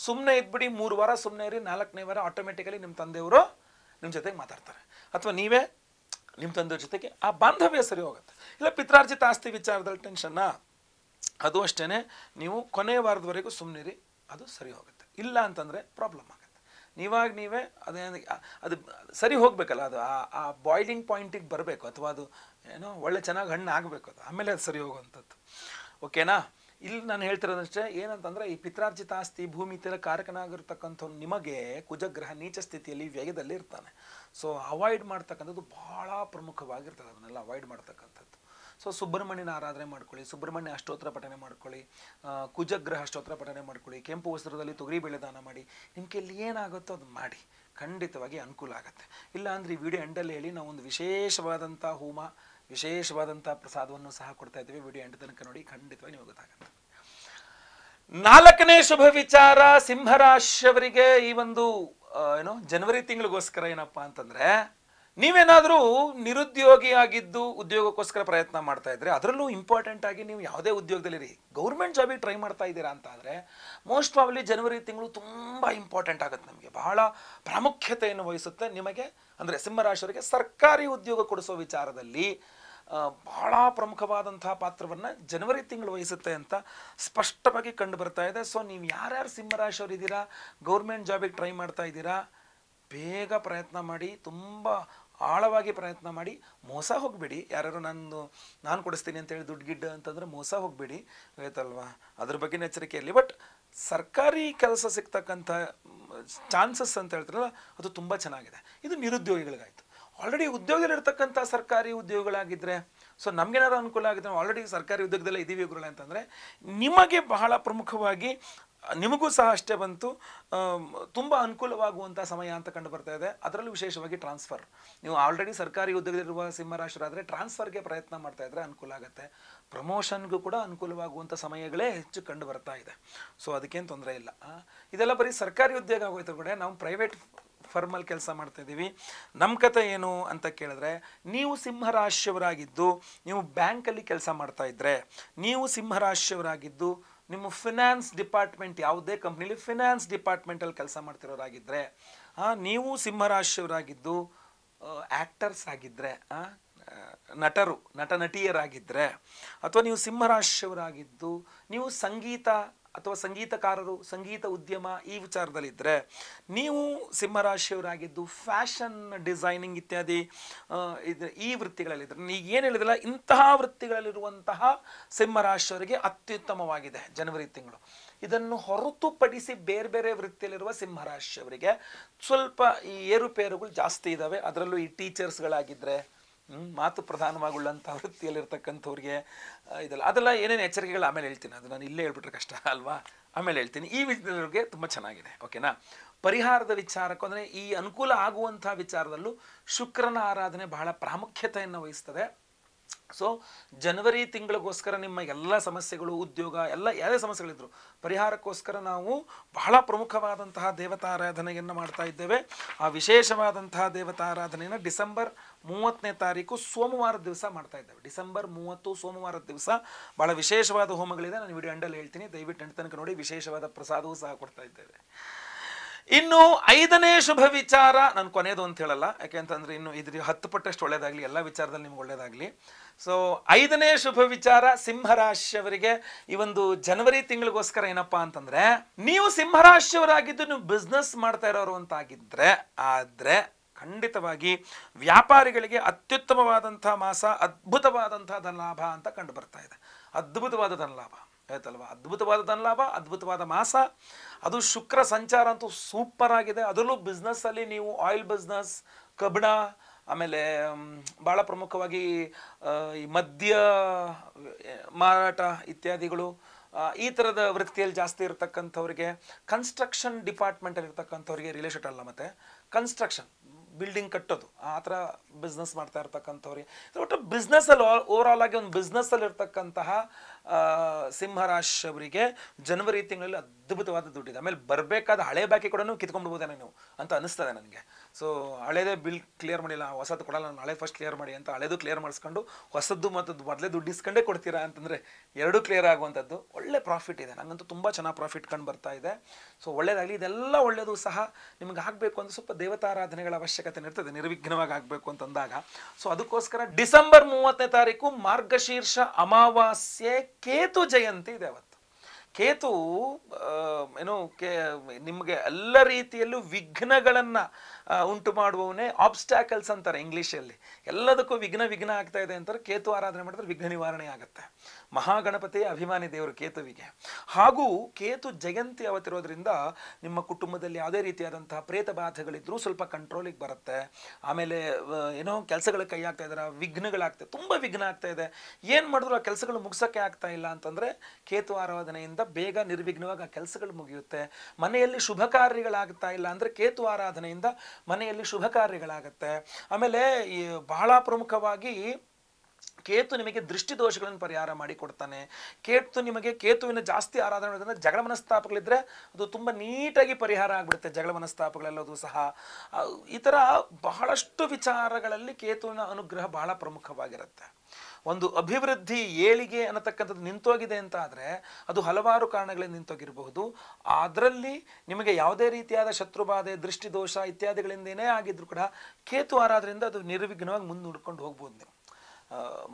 ಸುಮ್ಮನೆ ಇದ್ಬಿಡಿ. 3 ವಾರ ಸುಮ್ಮನೆ ಇರಿ. 4ನೇ ವಾರ ಆಟೋಮೆಟಿಕಲಿ ನಿಮ್ಮ ತಂದೆಯವರು ನಿಮ್ಮ ಜೊತೆಗೆ ಮಾತಾಡ್ತಾರೆ, ಅಥವಾ ನೀವೇ ನಿಮ್ಮ ತಂದೆಯವ್ರ ಜೊತೆಗೆ ಆ ಬಾಂಧವ್ಯ ಸರಿ ಹೋಗುತ್ತೆ. ಇಲ್ಲ ಪಿತ್ರಾರ್ಜಿತ ಆಸ್ತಿ ವಿಚಾರದಲ್ಲಿ ಟೆನ್ಷನ್ನ, ಅದು ಅಷ್ಟೇ. ನೀವು ಕೊನೆ ವಾರದವರೆಗೂ ಸುಮ್ಮನಿರಿ, ಅದು ಸರಿ ಹೋಗುತ್ತೆ. ಇಲ್ಲ ಅಂತಂದರೆ ಪ್ರಾಬ್ಲಮ್ ಆಗುತ್ತೆ. ನೀವೇ ಅದು ಸರಿ ಹೋಗಬೇಕಲ್ಲ, ಅದು ಆ ಬಾಯ್ಲಿಂಗ್ ಪಾಯಿಂಟಿಗೆ ಬರಬೇಕು, ಅಥವಾ ಅದು ಏನೋ ಒಳ್ಳೆ ಚೆನ್ನಾಗಿ ಹಣ್ಣು ಆಗಬೇಕು, ಅದು ಆಮೇಲೆ ಅದು ಸರಿ ಹೋಗುವಂಥದ್ದು. ಓಕೆನಾ? ಇಲ್ಲಿ ನಾನು ಹೇಳ್ತಿರೋದಷ್ಟೇ. ಏನಂತಂದರೆ, ಈ ಪಿತ್ರಾರ್ಜಿತ ಆಸ್ತಿ ಭೂಮಿ ತೀರ ಕಾರಕನಾಗಿರ್ತಕ್ಕಂಥ ನಿಮಗೆ ಕುಜಗ್ರಹ ನೀಚ ಸ್ಥಿತಿಯಲ್ಲಿ ವ್ಯಯದಲ್ಲಿ ಇರ್ತಾನೆ. ಸೊ ಅವಾಯ್ಡ್ ಮಾಡ್ತಕ್ಕಂಥದ್ದು ಭಾಳ ಪ್ರಮುಖವಾಗಿರ್ತದೆ. ಅದನ್ನೆಲ್ಲ ಅವಾಯ್ಡ್ ಮಾಡ್ತಕ್ಕಂಥದ್ದು. ಸೊ ಸುಬ್ರಹ್ಮಣ್ಯನ ಆರಾಧನೆ ಮಾಡ್ಕೊಳ್ಳಿ, ಸುಬ್ರಹ್ಮಣ್ಯ ಅಷ್ಟೋತ್ತರ ಪಠನೆ ಮಾಡ್ಕೊಳ್ಳಿ, ಕುಜಗ್ರಹ ಅಷ್ಟೋತ್ತರ ಪಠನೆ ಮಾಡ್ಕೊಳ್ಳಿ, ಕೆಂಪು ವಸ್ತ್ರದಲ್ಲಿ ತೊಗರಿಬೇಳೆ ದಾನ ಮಾಡಿ. ನಿಮ್ಮ ಕೈಲಿ ಏನಾಗುತ್ತೋ ಅದು ಮಾಡಿ, ಖಂಡಿತವಾಗಿ ಅನುಕೂಲ ಆಗುತ್ತೆ. ಇಲ್ಲ ಅಂದರೆ ಈ ವಿಡಿಯೋ ಎಂಡಲ್ಲಿ ಹೇಳಿ ನಾವು ಒಂದು ವಿಶೇಷವಾದಂಥ ಹೋಮ, ವಿಶೇಷವಾದಂಥ ಪ್ರಸಾದವನ್ನು ಸಹ ಕೊಡ್ತಾ ಇದ್ದೀವಿ. ವಿಡಿಯೋ ಎಂಡ್ ತನಕ ನೋಡಿ, ಖಂಡಿತವಾಗಿ ನಿಮಗೆ ಗೊತ್ತಾಗುತ್ತೆ. 4ನೇ ಶುಭ ವಿಚಾರ ಸಿಂಹರಾಶಿಯವರಿಗೆ ಈ ಒಂದು ಜನವರಿ ತಿಂಗಳಿಗೋಸ್ಕರ ಏನಪ್ಪಾ ಅಂತಂದ್ರೆ, ನೀವೇನಾದರೂ ನಿರುದ್ಯೋಗಿಯಾಗಿದ್ದು ಉದ್ಯೋಗಕ್ಕೋಸ್ಕರ ಪ್ರಯತ್ನ ಮಾಡ್ತಾ ಇದ್ರೆ, ಅದರಲ್ಲೂ ಇಂಪಾರ್ಟೆಂಟ್ ಆಗಿ ನೀವು ಯಾವುದೇ ಉದ್ಯೋಗದಲ್ಲಿರಿ, ಗೌರ್ಮೆಂಟ್ ಜಾಬಿಗೆ ಟ್ರೈ ಮಾಡ್ತಾ ಇದ್ದೀರಾ ಅಂತ ಆದರೆ ಮೋಸ್ಟ್ ಪ್ರಾಬಬ್ಲಿ ಜನವರಿ ತಿಂಗಳು ತುಂಬ ಇಂಪಾರ್ಟೆಂಟ್ ಆಗುತ್ತೆ. ನಮಗೆ ಬಹಳ ಪ್ರಾಮುಖ್ಯತೆಯನ್ನು ವಹಿಸುತ್ತೆ. ನಿಮಗೆ ಅಂದರೆ ಸಿಂಹರಾಶಿಯವರಿಗೆ ಸರ್ಕಾರಿ ಉದ್ಯೋಗ ಕೊಡಿಸೋ ವಿಚಾರದಲ್ಲಿ ಬಹಳ ಪ್ರಮುಖವಾದಂತಹ ಪಾತ್ರವನ್ನು ಜನವರಿ ತಿಂಗಳು ವಹಿಸುತ್ತೆ ಅಂತ ಸ್ಪಷ್ಟವಾಗಿ ಕಂಡು ಬರ್ತಾ ಇದೆ. ಸೊ ನೀವು ಯಾರ್ಯಾರು ಸಿಂಹರಾಶಿಯವರು ಇದ್ದೀರಾ, ಗೌರ್ಮೆಂಟ್ ಜಾಬಿಗೆ ಟ್ರೈ ಮಾಡ್ತಾ ಇದ್ದೀರಾ, ಬೇಗ ಪ್ರಯತ್ನ ಮಾಡಿ, ತುಂಬ ಆಳವಾಗಿ ಪ್ರಯತ್ನ ಮಾಡಿ. ಮೋಸ ಹೋಗಬೇಡಿ. ಯಾರು ನಾನು ಕೊಡಿಸ್ತೀನಿ ಅಂತೇಳಿ ದುಡ್ಡು ಗಿಡ್ಡ ಅಂತಂದರೆ ಮೋಸ ಹೋಗಬೇಡಿ, ಆಯ್ತಲ್ವಾ? ಅದ್ರ ಬಗ್ಗೆ ಎಚ್ಚರಿಕೆಯಲ್ಲಿ. ಬಟ್ ಸರ್ಕಾರಿ ಕೆಲಸ ಸಿಗ್ತಕ್ಕಂಥ ಚಾನ್ಸಸ್ ಅಂತ ಹೇಳ್ತಾರಲ್ಲ, ಅದು ತುಂಬ ಚೆನ್ನಾಗಿದೆ. ಇದು ನಿರುದ್ಯೋಗಿಗಳಿಗಾಯಿತು. ಆಲ್ರೆಡಿ ಉದ್ಯೋಗದಲ್ಲಿರ್ತಕ್ಕಂಥ ಸರ್ಕಾರಿ ಉದ್ಯೋಗಗಳಾಗಿದ್ದರೆ, ಸೊ ನಮಗೇನಾದ್ರು ಅನುಕೂಲ ಆಗಿದ್ರೆ, ಆಲ್ರೆಡಿ ಸರ್ಕಾರಿ ಉದ್ಯೋಗದಲ್ಲೇ ಇದ್ದೀವಿ ಗುರುಗಳೇ ಅಂತಂದರೆ, ನಿಮಗೆ ಬಹಳ ಪ್ರಮುಖವಾಗಿ ನಿಮಗೂ ಸಹ ಅಷ್ಟೇ ಬಂತು, ತುಂಬ ಅನುಕೂಲವಾಗುವಂಥ ಸಮಯ ಅಂತ ಕಂಡು ಬರ್ತಾ ಇದೆ. ಅದರಲ್ಲೂ ವಿಶೇಷವಾಗಿ ಟ್ರಾನ್ಸ್ಫರ್. ನೀವು ಆಲ್ರೆಡಿ ಸರ್ಕಾರಿ ಉದ್ಯೋಗದಲ್ಲಿರುವ ಸಿಂಹರಾಶಿಯರಾದರೆ ಟ್ರಾನ್ಸ್ಫರ್ಗೆ ಪ್ರಯತ್ನ ಮಾಡ್ತಾ ಇದ್ದರೆ ಅನುಕೂಲ ಆಗುತ್ತೆ. ಪ್ರಮೋಷನ್ಗೂ ಕೂಡ ಅನುಕೂಲವಾಗುವಂಥ ಸಮಯಗಳೇ ಹೆಚ್ಚು ಕಂಡು ಬರ್ತಾ ಇದೆ. ಸೊ ಅದಕ್ಕೇನು ತೊಂದರೆ ಇಲ್ಲ. ಇದೆಲ್ಲ ಬರೀ ಸರ್ಕಾರಿ ಉದ್ಯೋಗ ಆಗೋಯ್ತು ಕೂಡ. ನಾವು ಪ್ರೈವೇಟ್ ಫರ್ಮಲ್ಲಿ ಕೆಲಸ ಮಾಡ್ತಾ ಇದ್ದೀವಿ. ನಮ್ಮ ಕತೆ ಏನು ಅಂತ ಕೇಳಿದ್ರೆ, ನೀವು ಸಿಂಹರಾಶಿಯವರಾಗಿದ್ದು ನೀವು ಬ್ಯಾಂಕಲ್ಲಿ ಕೆಲಸ ಮಾಡ್ತಾ ಇದ್ದರೆ, ನೀವು ಸಿಂಹರಾಶಿಯವರಾಗಿದ್ದು ನಿಮ್ಮ ಫಿನಾನ್ಸ್ ಡಿಪಾರ್ಟ್ಮೆಂಟ್, ಯಾವುದೇ ಕಂಪ್ನಿಲಿ ಫಿನಾನ್ಸ್ ಡಿಪಾರ್ಟ್ಮೆಂಟಲ್ಲಿ ಕೆಲಸ ಮಾಡ್ತಿರೋರಾಗಿದ್ದರೆ, ನೀವು ಸಿಂಹರಾಶಿಯವರಾಗಿದ್ದು ಆ್ಯಕ್ಟರ್ಸ್ ಆಗಿದ್ದರೆ, ನಟ ನಟಿಯರಾಗಿದ್ದರೆ, ಅಥವಾ ನೀವು ಸಿಂಹರಾಶಿಯವರಾಗಿದ್ದು ನೀವು ಸಂಗೀತ ಅಥವಾ ಸಂಗೀತಕಾರರು, ಸಂಗೀತ ಉದ್ಯಮ ಈ ವಿಚಾರದಲ್ಲಿದ್ದರೆ, ನೀವು ಸಿಂಹರಾಶಿಯವರಾಗಿದ್ದು ಫ್ಯಾಷನ್ ಡಿಸೈನಿಂಗ್ ಇತ್ಯಾದಿ ಈ ವೃತ್ತಿಗಳಲ್ಲಿದ್ದರೆ, ಈಗ ಏನು ಹೇಳಿದಿಲ್ಲ ಇಂತಹ ವೃತ್ತಿಗಳಲ್ಲಿರುವಂತಹ ಸಿಂಹರಾಶಿಯವರಿಗೆ ಅತ್ಯುತ್ತಮವಾಗಿದೆ ಜನವರಿ ತಿಂಗಳು. ಇದನ್ನು ಹೊರತುಪಡಿಸಿ ಬೇರೆ ಬೇರೆ ವೃತ್ತಿಯಲ್ಲಿರುವ ಸಿಂಹರಾಶಿಯವರಿಗೆ ಸ್ವಲ್ಪ ಈ ಏರುಪೇರುಗಳು ಜಾಸ್ತಿ ಇದ್ದಾವೆ. ಅದರಲ್ಲೂ ಈ ಟೀಚರ್ಸ್ಗಳಾಗಿದ್ದರೆ, ಮಾತು ಪ್ರಧಾನವಾಗುಳ್ಳಂಥ ವೃತ್ತಿಯಲ್ಲಿರ್ತಕ್ಕಂಥವ್ರಿಗೆ ಅದೆಲ್ಲ ಏನೇನು ಎಚ್ಚರಿಕೆಗಳು ಆಮೇಲೆ ಹೇಳ್ತೀನಿ. ಅದು ನಾನು ಇಲ್ಲೇ ಹೇಳ್ಬಿಟ್ರೆ ಕಷ್ಟ ಅಲ್ವಾ, ಆಮೇಲೆ ಹೇಳ್ತೀನಿ. ಈ ವಿಚಾರಗಳಿಗೆ ತುಂಬ ಚೆನ್ನಾಗಿದೆ. ಓಕೆನಾ. ಪರಿಹಾರದ ವಿಚಾರಕ್ಕೂ ಅಂದರೆ ಈ ಅನುಕೂಲ ಆಗುವಂಥ ವಿಚಾರದಲ್ಲೂ ಶುಕ್ರನ ಆರಾಧನೆ ಬಹಳ ಪ್ರಾಮುಖ್ಯತೆಯನ್ನು ವಹಿಸ್ತದೆ. ಸೊ ಜನವರಿ ತಿಂಗಳಿಗೋಸ್ಕರ ನಿಮ್ಮ ಎಲ್ಲ ಸಮಸ್ಯೆಗಳು, ಉದ್ಯೋಗ ಎಲ್ಲ ಯಾವುದೇ ಸಮಸ್ಯೆಗಳಿದ್ರು ಪರಿಹಾರಕ್ಕೋಸ್ಕರ ನಾವು ಬಹಳ ಪ್ರಮುಖವಾದಂತಹ ದೇವತಾರಾಧನೆಯನ್ನು ಮಾಡ್ತಾ ಇದ್ದೇವೆ. ಆ ವಿಶೇಷವಾದಂತಹ ದೇವತಾರಾಧನೆಯನ್ನು ಡಿಸೆಂಬರ್ 30ನೇ ತಾರೀಕು ಸೋಮವಾರದ ದಿವಸ ಮಾಡ್ತಾ ಇದ್ದೇವೆ. ಡಿಸೆಂಬರ್ 30 ಸೋಮವಾರದ ದಿವಸ ಭಾಳ ವಿಶೇಷವಾದ ಹೋಮಗಳಿದೆ. ನಾನು ವಿಡಿಯೋ ಎಂಡಲ್ಲಿ ಹೇಳ್ತೀನಿ, ದಯವಿಟ್ಟು ಎಂಟು ತನಕ ನೋಡಿ. ವಿಶೇಷವಾದ ಪ್ರಸಾದವೂ ಸಹ ಕೊಡ್ತಾ ಇದ್ದೇವೆ. ಇನ್ನು 5ನೇ ಶುಭ ವಿಚಾರ ನಾನು ಕೊನೆಯದು ಅಂತ ಹೇಳಲ್ಲ, ಯಾಕೆಂತಂದ್ರೆ ಇನ್ನು ಇದ್ರ 10 ಪಟ್ಟಷ್ಟು ಒಳ್ಳೇದಾಗಲಿ, ಎಲ್ಲ ವಿಚಾರದಲ್ಲಿ ನಿಮ್ಗೆ ಒಳ್ಳೇದಾಗಲಿ. ಸೊ 5ನೇ ಶುಭ ವಿಚಾರ ಸಿಂಹರಾಶಿಯವರಿಗೆ ಈ ಒಂದು ಜನವರಿ ತಿಂಗಳಿಗೋಸ್ಕರ ಏನಪ್ಪಾ ಅಂತಂದ್ರೆ, ನೀವು ಸಿಂಹರಾಶಿಯವರಾಗಿದ್ದು ನೀವು ಬಿಸ್ನೆಸ್ ಮಾಡ್ತಾ ಇರೋರು ಅಂತಾಗಿದ್ರೆ ಆದರೆ ಖಂಡಿತವಾಗಿ ವ್ಯಾಪಾರಿಗಳಿಗೆ ಅತ್ಯುತ್ತಮವಾದಂಥ ಮಾಸ, ಅದ್ಭುತವಾದಂಥ ಧನಲಾಭ ಅಂತ ಕಂಡು ಬರ್ತಾ ಇದೆ. ಅದ್ಭುತವಾದ ಧನಲಾಭ ಆಯ್ತಲ್ವಾ, ಅದ್ಭುತವಾದ ಧನಲಾಭ, ಅದ್ಭುತವಾದ ಮಾಸ. ಅದು ಶುಕ್ರ ಸಂಚಾರ ಅಂತೂ ಸೂಪರ್ ಆಗಿದೆ. ಅದರಲ್ಲೂ ಬಿಸ್ನೆಸ್ಸಲ್ಲಿ ನೀವು ಆಯಿಲ್ ಬಿಸ್ನೆಸ್, ಕಬ್ಬಣ, ಆಮೇಲೆ ಭಾಳ ಪ್ರಮುಖವಾಗಿ ಈ ಮದ್ಯ ಮಾರಾಟ ಇತ್ಯಾದಿಗಳು, ಈ ಥರದ ವೃತ್ತಿಯಲ್ಲಿ ಜಾಸ್ತಿ ಇರತಕ್ಕಂಥವ್ರಿಗೆ, ಕನ್ಸ್ಟ್ರಕ್ಷನ್ ಡಿಪಾರ್ಟ್ಮೆಂಟಲ್ಲಿ ಇರ್ತಕ್ಕಂಥವ್ರಿಗೆ, ರಿಲೇಷನ್ ಅಲ್ಲ ಮತ್ತು ಕನ್ಸ್ಟ್ರಕ್ಷನ್ ಬಿಲ್ಡಿಂಗ್ ಕಟ್ಟೋದು ಆ ಥರ ಬಿಸ್ನೆಸ್ ಮಾಡ್ತಾ ಇರ್ತಕ್ಕಂಥವ್ರಿಗೆ, ಒಟ್ಟು ಬಿಸ್ನೆಸ್ಸಲ್ಲಿ ಓವರಾಲ್ ಆಗಿ ಒಂದು ಬಿಸ್ನೆಸ್ಸಲ್ಲಿ ಇರ್ತಕ್ಕಂತಹ ಸಿಂಹರಾಶಿಯವರಿಗೆ ಜನವರಿ ತಿಂಗಳಲ್ಲಿ ಅದ್ಭುತವಾದ ದುಡ್ಡಿದೆ. ಆಮೇಲೆ ಬರಬೇಕಾದ ಹಳೆ ಬಾಕಿ ಕೂಡ ಕಿತ್ಕೊಂಡ್ಬಿಡ್ಬೋದೇನೆ ನೀವು ಅಂತ ಅನಿಸ್ತದೆ ನನಗೆ. ಸೊ ಹಳೇದೇ ಬಿಲ್ ಕ್ಲಿಯರ್ ಮಾಡಿಲ್ಲ, ಹೊಸದು ಕೊಡಲ್ಲ, ನಾನು ಹಳೆ ಫಸ್ಟ್ ಕ್ಲಿಯರ್ ಮಾಡಿ ಅಂತ ಹಳೇದು ಕ್ಲಿಯರ್ ಮಾಡಿಸ್ಕೊಂಡು ಹೊಸದ್ದು ಮತ್ತು ಮೊದಲೇ ದುಡ್ಡು ಇಸ್ಕೊಂಡೇ ಕೊಡ್ತೀರಾ ಅಂತಂದರೆ ಎರಡೂ ಕ್ಲಿಯರ್ ಆಗುವಂಥದ್ದು ಒಳ್ಳೆ ಪ್ರಾಫಿಟ್ ಇದೆ. ನನಗಂತೂ ತುಂಬ ಚೆನ್ನಾಗಿ ಪ್ರಾಫಿಟ್ ಕಂಡು ಬರ್ತಾ ಇದೆ. ಸೊ ಒಳ್ಳೇದಾಗಲಿ. ಇದೆಲ್ಲ ಒಳ್ಳೆಯದು ಸಹ ನಿಮ್ಗೆ ಆಗಬೇಕು ಅಂದರೆ ಸ್ವಲ್ಪ ದೇವತಾರಾಧನೆಗಳ ಅವಶ್ಯಕತೆ ಇರ್ತದೆ, ನಿರ್ವಿಘ್ನವಾಗಿ ಆಗಬೇಕು ಅಂತಂದಾಗ. ಸೊ ಅದಕ್ಕೋಸ್ಕರ ಡಿಸೆಂಬರ್ 30ನೇ ತಾರೀಕು ಮಾರ್ಗಶೀರ್ಷ ಅಮಾವಾಸ್ಯೆ, ಕೇತು ಜಯಂತಿ ಇದೆ ಅವತ್ತು. ಕೇತು ಏನು ನಿಮಗೆ ಎಲ್ಲ ರೀತಿಯಲ್ಲೂ ವಿಘ್ನಗಳನ್ನು ಉಂಟು ಮಾಡುವವನೇ, ಆಬ್ಸ್ಟ್ಯಾಕಲ್ಸ್ ಅಂತಾರೆ ಇಂಗ್ಲೀಷಲ್ಲಿ. ಎಲ್ಲದಕ್ಕೂ ವಿಘ್ನ ಆಗ್ತಾ ಇದೆ ಅಂತಾರೆ. ಕೇತು ಆರಾಧನೆ ಮಾಡಿದ್ರೆ ವಿಘ್ನ ನಿವಾರಣೆ ಆಗುತ್ತೆ. ಮಹಾಗಣಪತಿಯ ಅಭಿಮಾನಿ ದೇವರು ಕೇತುವಿಗೆ. ಹಾಗೂ ಕೇತು ಜಯಂತಿ ಅವತ್ತಿರೋದ್ರಿಂದ ನಿಮ್ಮ ಕುಟುಂಬದಲ್ಲಿ ಯಾವುದೇ ರೀತಿಯಾದಂತಹ ಪ್ರೇತ ಬಾಧೆಗಳಿದ್ರೂ ಸ್ವಲ್ಪ ಕಂಟ್ರೋಲಿಗೆ ಬರುತ್ತೆ. ಆಮೇಲೆ ಏನೋ ಕೆಲಸಗಳು ಕೈ ಆಗ್ತಾ ಇದ್ದಾರೆ, ವಿಘ್ನಗಳಾಗ್ತದೆ, ತುಂಬ ವಿಘ್ನ ಆಗ್ತಾ ಇದೆ, ಏನು ಮಾಡಿದ್ರು ಆ ಕೆಲಸಗಳು ಮುಗಿಸೋಕ್ಕೆ ಆಗ್ತಾ ಇಲ್ಲ ಅಂತಂದರೆ ಕೇತು ಆರಾಧನೆಯಿಂದ ಬೇಗ ನಿರ್ವಿಘ್ನವಾಗಿ ಆ ಕೆಲಸಗಳು ಮುಗಿಯುತ್ತೆ. ಮನೆಯಲ್ಲಿ ಶುಭ ಕಾರ್ಯಗಳಾಗ್ತಾ ಇಲ್ಲ ಅಂದರೆ ಕೇತು ಆರಾಧನೆಯಿಂದ ಮನೆಯಲ್ಲಿ ಶುಭ ಕಾರ್ಯಗಳಾಗುತ್ತೆ. ಆಮೇಲೆ ಬಹಳ ಪ್ರಮುಖವಾಗಿ ಕೇತು ನಿಮಗೆ ದೃಷ್ಟಿ ದೋಷಗಳನ್ನು ಪರಿಹಾರ ಮಾಡಿ ಕೊಡ್ತಾನೆ. ಕೇತುವಿನ ಜಾಸ್ತಿ ಆರಾಧನೆ ಮಾಡೋದ್ರಿಂದ ಜಗಳ ಮನಸ್ತಾಪಗಳಿದ್ರೆ ಅದು ತುಂಬ ನೀಟಾಗಿ ಪರಿಹಾರ ಆಗಿಬಿಡುತ್ತೆ. ಜಗಳ ಮನಸ್ತಾಪಗಳೆಲ್ಲದೂ ಸಹ ಈ ಥರ ಬಹಳಷ್ಟು ವಿಚಾರಗಳಲ್ಲಿ ಕೇತುವಿನ ಅನುಗ್ರಹ ಬಹಳ ಪ್ರಮುಖವಾಗಿರುತ್ತೆ. ಒಂದು ಅಭಿವೃದ್ಧಿ, ಏಳಿಗೆ ಅನ್ನತಕ್ಕಂಥದ್ದು ನಿಂತೋಗಿದೆ ಅಂತ ಆದರೆ ಅದು ಹಲವಾರು ಕಾರಣಗಳಿಂದ ನಿಂತೋಗಿರಬಹುದು. ಅದರಲ್ಲಿ ನಿಮಗೆ ಯಾವುದೇ ರೀತಿಯಾದ ಶತ್ರುಬಾಧೆ, ದೃಷ್ಟಿದೋಷ ಇತ್ಯಾದಿಗಳಿಂದ ಏನೇ ಆಗಿದ್ರು ಕೂಡ ಕೇತು ಆರಾಧನೆಯಿಂದ ಅದು ನಿರ್ವಿಘ್ನವಾಗಿ ಮುಂದೆ ಹುಡ್ಕೊಂಡು ಹೋಗ್ಬೋದು. ನೀವು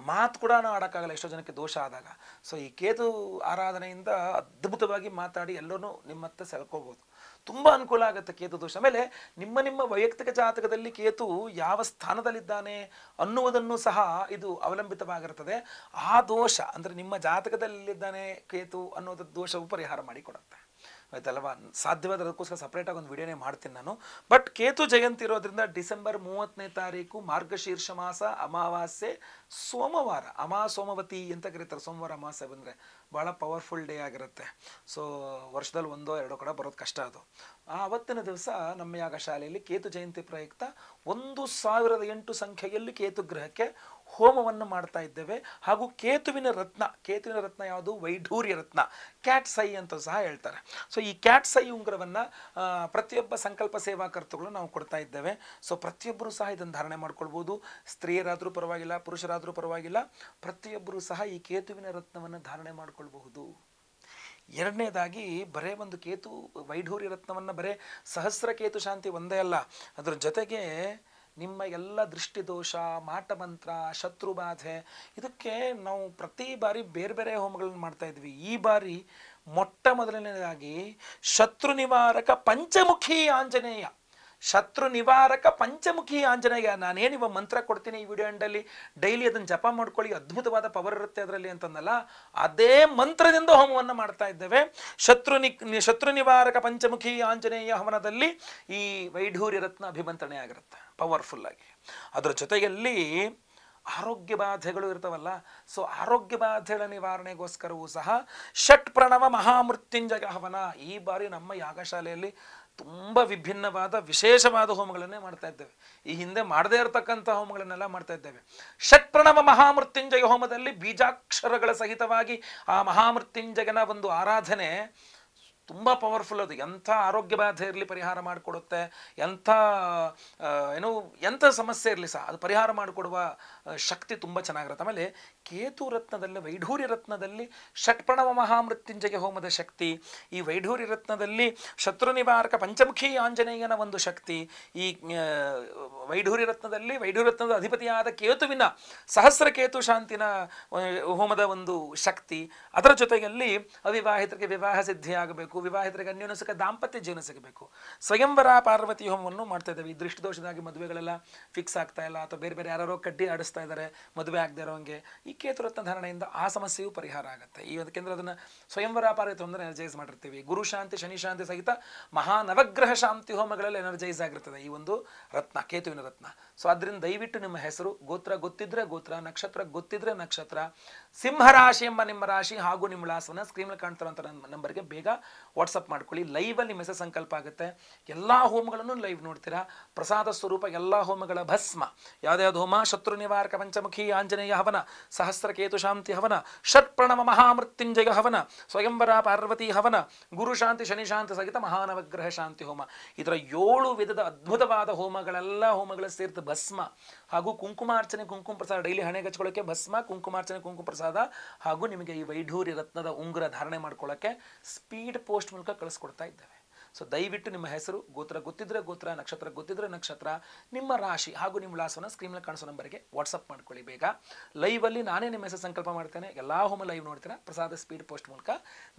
ಮಾತು ಕೂಡ ಆಡೋಕ್ಕಾಗಲ್ಲ ಎಷ್ಟೋ ಜನಕ್ಕೆ ದೋಷ ಆದಾಗ. ಸೊ ಈ ಕೇತು ಆರಾಧನೆಯಿಂದ ಅದ್ಭುತವಾಗಿ ಮಾತಾಡಿ ಎಲ್ಲರೂ ನಿಮ್ಮತ್ತೆ ಸೆಳ್ಕೋಬೋದು. ತುಂಬ ಅನುಕೂಲ ಆಗುತ್ತೆ ಕೇತು ದೋಷ. ಆಮೇಲೆ ನಿಮ್ಮ ವೈಯಕ್ತಿಕ ಜಾತಕದಲ್ಲಿ ಕೇತು ಯಾವ ಸ್ಥಾನದಲ್ಲಿದ್ದಾನೆ ಅನ್ನುವುದನ್ನು ಸಹ ಇದು ಅವಲಂಬಿತವಾಗಿರ್ತದೆ. ಆ ದೋಷ ಅಂದರೆ ನಿಮ್ಮ ಜಾತಕದಲ್ಲಿದ್ದಾನೆ ಕೇತು ಅನ್ನೋದ್ರ ದೋಷವು ಪರಿಹಾರ ಮಾಡಿಕೊಡುತ್ತೆ. ಆಯ್ತಲ್ವಾ. ಸಾಧ್ಯವಾದ ಅದಕ್ಕೋಸ್ಕರ ಸಪ್ರೇಟಾಗಿ ಒಂದು ವಿಡಿಯೋನೇ ಮಾಡ್ತೀನಿ ನಾನು. ಬಟ್ ಕೇತು ಜಯಂತಿ ಇರೋದ್ರಿಂದ ಡಿಸೆಂಬರ್ 30ನೇ ತಾರೀಕು ಮಾರ್ಗಶೀರ್ಷ ಮಾಸ, ಅಮಾವಾಸ್ಯೆ, ಸೋಮವಾರ, ಸೋಮವತಿ ಅಂತ ಕರೀತಾರೆ. ಸೋಮವಾರ ಅಮಾವಾಸ್ಯೆ ಬಂದರೆ ಭಾಳ ಪವರ್ಫುಲ್ ಡೇ ಆಗಿರುತ್ತೆ. ಸೊ ವರ್ಷದಲ್ಲಿ 1-2 ಕಡೆ ಬರೋದು ಕಷ್ಟ. ಅದು ಅವತ್ತಿನ ದಿವಸ ನಮ್ಮ ಯಾಗ ಶಾಲೆಯಲ್ಲಿ ಕೇತು ಜಯಂತಿ ಪ್ರಯುಕ್ತ 1008 ಸಂಖ್ಯೆಯಲ್ಲಿ ಕೇತು ಗ್ರಹಕ್ಕೆ ಹೋಮವನ್ನು ಮಾಡ್ತಾ ಇದ್ದೇವೆ. ಹಾಗೂ ಕೇತುವಿನ ರತ್ನ ಯಾವುದು? ವೈಢೂರ್ಯ ರತ್ನ, ಕ್ಯಾಟ್ ಸೈ ಅಂತ ಸಹ ಹೇಳ್ತಾರೆ. ಸೊ ಈ ಕ್ಯಾಟ್ ಸೈ ಉಂಗುರವನ್ನು ಪ್ರತಿಯೊಬ್ಬ ಸಂಕಲ್ಪ ಸೇವಾಕರ್ತಗಳು ನಾವು ಕೊಡ್ತಾ ಇದ್ದೇವೆ. ಸೊ ಪ್ರತಿಯೊಬ್ಬರು ಸಹ ಇದನ್ನು ಧಾರಣೆ ಮಾಡ್ಕೊಳ್ಬೋದು. ಸ್ತ್ರೀಯರಾದರೂ ಪರವಾಗಿಲ್ಲ, ಪುರುಷರಾದರೂ ಪರವಾಗಿಲ್ಲ, ಪ್ರತಿಯೊಬ್ಬರು ಸಹ ಈ ಕೇತುವಿನ ರತ್ನವನ್ನು ಧಾರಣೆ ಮಾಡ್ಕೊಳ್ಬಹುದು. ಎರಡನೇದಾಗಿ ಬರೇ ಒಂದು ಕೇತು ವೈಢೂರ್ಯ ರತ್ನವನ್ನು ಬರೇ ಸಹಸ್ರ ಕೇತು ಶಾಂತಿ ಒಂದೇ ಅಲ್ಲ, ಅದರ ಜೊತೆಗೆ ನಿಮ್ಮ ಎಲ್ಲ ದೃಷ್ಟಿದೋಷ, ಮಾಟಮಂತ್ರ, ಶತ್ರುಬಾಧೆ ಇದಕ್ಕೆ ನಾವು ಪ್ರತಿ ಬಾರಿ ಬೇರೆ ಬೇರೆ ಹೋಮಗಳನ್ನು ಮಾಡ್ತಾ ಇದ್ವಿ. ಈ ಬಾರಿ ಮೊಟ್ಟ ಮೊದಲನೇದಾಗಿ ಶತ್ರು ನಿವಾರಕ ಪಂಚಮುಖಿ ಆಂಜನೇಯ, ಶತ್ರು ನಿವಾರಕ ಪಂಚಮುಖಿ ಆಂಜನೇಯ. ನಾನೇನಿವ ಮಂತ್ರ ಕೊಡ್ತೀನಿ ಈ ವಿಡಿಯೋ ಎಂಡಲ್ಲಿ, ಡೈಲಿ ಅದನ್ನು ಜಪ ಮಾಡ್ಕೊಳ್ಳಿ, ಅದ್ಭುತವಾದ ಪವರ್ ಇರುತ್ತೆ ಅದರಲ್ಲಿ ಅಂತಂದಲ್ಲ, ಅದೇ ಮಂತ್ರದಿಂದ ಹೋಮವನ್ನು ಮಾಡ್ತಾ ಇದ್ದೇವೆ. ಶತ್ರು ನಿವಾರಕ ಪಂಚಮುಖಿ ಆಂಜನೇಯ ಹವನದಲ್ಲಿ ಈ ವೈಢೂರ್ಯ ರತ್ನ ಅಭಿಮಂತ್ರಣೆ ಆಗಿರುತ್ತೆ ಪವರ್ಫುಲ್ ಆಗಿ. ಅದರ ಜೊತೆಯಲ್ಲಿ ಆರೋಗ್ಯ ಬಾಧೆಗಳು ಇರ್ತಾವಲ್ಲ, ಸೊ ಆರೋಗ್ಯ ಬಾಧೆಗಳ ನಿವಾರಣೆಗೋಸ್ಕರವೂ ಸಹ ಷಟ್ ಪ್ರಣವ ಮಹಾಮೃತ್ಯುಂಜಯ ಹವನ ಈ ಬಾರಿ ನಮ್ಮ ಯಾಗಶಾಲೆಯಲ್ಲಿ ತುಂಬ ವಿಭಿನ್ನವಾದ ವಿಶೇಷವಾದ ಹೋಮಗಳನ್ನೇ ಮಾಡ್ತಾ ಇದ್ದೇವೆ. ಈ ಹಿಂದೆ ಮಾಡದೇ ಇರತಕ್ಕಂಥ ಹೋಮಗಳನ್ನೆಲ್ಲ ಮಾಡ್ತಾ ಇದ್ದೇವೆ. ಷಟ್ ಪ್ರಣವ ಮಹಾಮೃತ್ಯುಂಜಯ ಹೋಮದಲ್ಲಿ ಬೀಜಾಕ್ಷರಗಳ ಸಹಿತವಾಗಿ ಆ ಮಹಾಮೃತ್ಯುಂಜಯನ ಒಂದು ಆರಾಧನೆ ತುಂಬ ಪವರ್ಫುಲ್. ಅದು ಎಂಥ ಆರೋಗ್ಯ ಬಾಧೆ ಇರಲಿ ಪರಿಹಾರ ಮಾಡಿಕೊಡುತ್ತೆ, ಎಂಥ ಸಮಸ್ಯೆ ಇರಲಿ ಸಹ ಅದು ಪರಿಹಾರ ಮಾಡಿಕೊಡುವ ಶಕ್ತಿ ತುಂಬ ಚೆನ್ನಾಗಿರುತ್ತೆ. ಆಮೇಲೆ ಕೇತು ರತ್ನದಲ್ಲಿ, ವೈಢೂರ್ಯ ರತ್ನದಲ್ಲಿ ಷಟ್ಪ್ರಣವ ಮಹಾಮೃತ್ಯುಂಜಯ ಹೋಮದ ಶಕ್ತಿ, ಈ ವೈಢೂರ್ಯ ರತ್ನದಲ್ಲಿ ಶತ್ರು ನಿವಾರಕ ಪಂಚಮುಖಿ ಆಂಜನೇಯನ ಒಂದು ಶಕ್ತಿ, ಈ ವೈಢೂರ್ಯ ರತ್ನದಲ್ಲಿ ವೈಢೂರ್ಯ ರತ್ನದ ಅಧಿಪತಿಯಾದ ಕೇತುವಿನ ಸಹಸ್ರ ಕೇತು ಶಾಂತಿನ ಹೋಮದ ಒಂದು ಶಕ್ತಿ, ಅದರ ಜೊತೆಯಲ್ಲಿ ಅವಿವಾಹಿತರಿಗೆ ವಿವಾಹ ಸಿದ್ಧಿಯಾಗಬೇಕು, ವಿವಾಹಿತರಿಗೆ ಅನ್ಯೋನ್ಯಸುಖ ದಾಂಪತ್ಯ ಜೀವನ ಸಿಗಬೇಕು. ಸ್ವಯಂವರ ಪಾರ್ವತಿ ಹೋಮವನ್ನು ಮಾಡ್ತಾ ಇದ್ದೇವೆ. ಈ ದೃಷ್ಟಿದೋಷದಾಗಿ ಮದುವೆಗಳೆಲ್ಲ ಫಿಕ್ಸ್ ಆಗ್ತಾ ಇಲ್ಲ, ಅಥವಾ ಬೇರೆ ಬೇರೆ ಯಾರೋ ಕಡ್ಡಿ ಆಡಿಸ್ತಾ ಇದ್ದಾರೆ ಮದುವೆ ಆಗದೆ ಇರೋಂಗೆ, ಈ ಕೇತುರತ್ನ ಧಾರಣೆಯಿಂದ ಆ ಸಮಸ್ಯೆಯೂ ಪರಿಹಾರ ಆಗುತ್ತೆ. ಈ ಒಂದು ಕೇಂದ್ರ ಅದನ್ನು ಸ್ವಯಂವರ ಪಾರ್ವತಿ ಹೋಮದಲ್ಲಿ ಎನರ್ಜೈಸ್ ಮಾಡಿರ್ತೀವಿ. ಗುರು ಶಾಂತಿ, ಶನಿ ಶಾಂತಿ ಸಹಿತ ಮಹಾನವಗ್ರಹ ಶಾಂತಿ ಹೋಮಗಳಲ್ಲಿ ಎನರ್ಜೈಸ್ ಆಗಿರ್ತದೆ ಈ ಒಂದು ರತ್ನ, ಕೇತುವಿನ ರತ್ನ. ಸೊ ಅದರಿಂದ ದಯವಿಟ್ಟು ನಿಮ್ಮ ಹೆಸರು, ಗೋತ್ರ ಗೊತ್ತಿದ್ರೆ ಗೋತ್ರ, ನಕ್ಷತ್ರ ಗೊತ್ತಿದ್ರೆ ನಕ್ಷತ್ರ, ಸಿಂಹರಾಶಿ ಎಂಬ ನಿಮ್ಮ ರಾಶಿ ಹಾಗೂ ನಿಮ್ಮ ವಿಳಾಸವನ್ನು ಸ್ಕ್ರೀನಲ್ಲಿ ಕಾಣ್ತಾರಂಥ ನಂಬರ್ಗೆ ಬೇಗ ವಾಟ್ಸಪ್ ಮಾಡ್ಕೊಳ್ಳಿ. ಲೈವಲ್ಲಿ ಮೆಸೇಜ್ ಸಂಕಲ್ಪ ಆಗುತ್ತೆ. ಎಲ್ಲ ಹೋಮಗಳನ್ನು ಲೈವ್ ನೋಡ್ತೀರಾ. ಪ್ರಸಾದ ಸ್ವರೂಪ ಎಲ್ಲ ಹೋಮಗಳ ಭಸ್ಮ, ಯಾವ್ದಾವ್ದು ಹೋಮ, ಶತ್ರು ನಿವಾರಕ ಪಂಚಮುಖಿ ಆಂಜನೇಯ ಹವನ, ಸಹಸ್ರ ಕೇತು ಶಾಂತಿ ಹವನ, ಷಟ್ ಪ್ರಣವ ಮಹಾಮೃತ್ಯುಂಜಯ ಹವನ, ಸ್ವಯಂವರ ಪಾರ್ವತಿ ಹವನ, ಗುರು ಶಾಂತಿ ಶನಿ ಶಾಂತಿ ಸಹಿತ ಮಹಾನವಗ್ರಹ ಶಾಂತಿ ಹೋಮ, ಇದರ 7 ವಿಧದ ಅದ್ಭುತವಾದ ಹೋಮಗಳೆಲ್ಲ ಹೋಮಗಳ ಸೇರಿದ ಭಸ್ಮ ಹಾಗೂ ಕುಂಕುಮಾರ್ಚನೆ, ಕುಂಕುಮ ಪ್ರಸಾದ, ಡೈಲಿ ಹಣೆಗೆ ಹಚ್ಕೊಳ್ಳೋಕ್ಕೆ ಭಸ್ಮ, ಕುಂಕುಮಾರ್ಚನೆ, ಕುಂಕುಮ ಪ್ರಸಾದ ಹಾಗೂ ನಿಮಗೆ ಈ ವೈಢೂರ್ಯ ರತ್ನದ ಉಂಗುರ ಧಾರಣೆ ಮಾಡ್ಕೊಳ್ಳೋಕ್ಕೆ ಸ್ಪೀಡ್ ಪೋಸ್ಟ್ ಮೂಲಕ ಕಳಿಸ್ಕೊಡ್ತಾ ಇದ್ದೇವೆ. ಸೊ ದಯವಿಟ್ಟು ನಿಮ್ಮ ಹೆಸರು, ಗೋತ್ರ ಗೊತ್ತಿದ್ರೆ ಗೋತ್ರ, ನಕ್ಷತ್ರ ಗೊತ್ತಿದ್ರೆ ನಕ್ಷತ್ರ, ನಿಮ್ಮ ರಾಶಿ ಹಾಗೂ ನಿಮ್ಮ ವಿಳಾಸವನ್ನು ಸ್ಕ್ರೀನಲ್ಲಿ ಕಾಣಿಸೋ ನಂಬರ್ಗೆ ವಾಟ್ಸಪ್ ಮಾಡ್ಕೊಳ್ಳಿ ಬೇಗ. ಲೈವಲ್ಲಿ ನಾನೇ ನಿಮ್ಮ ಹೆಸರು ಸಂಕಲ್ಪ ಮಾಡ್ತೇನೆ. ಎಲ್ಲ ಹೋಮ ಲೈವ್ ನೋಡ್ತೀರಾ, ಪ್ರಸಾದ ಸ್ಪೀಡ್ ಪೋಸ್ಟ್ ಮೂಲಕ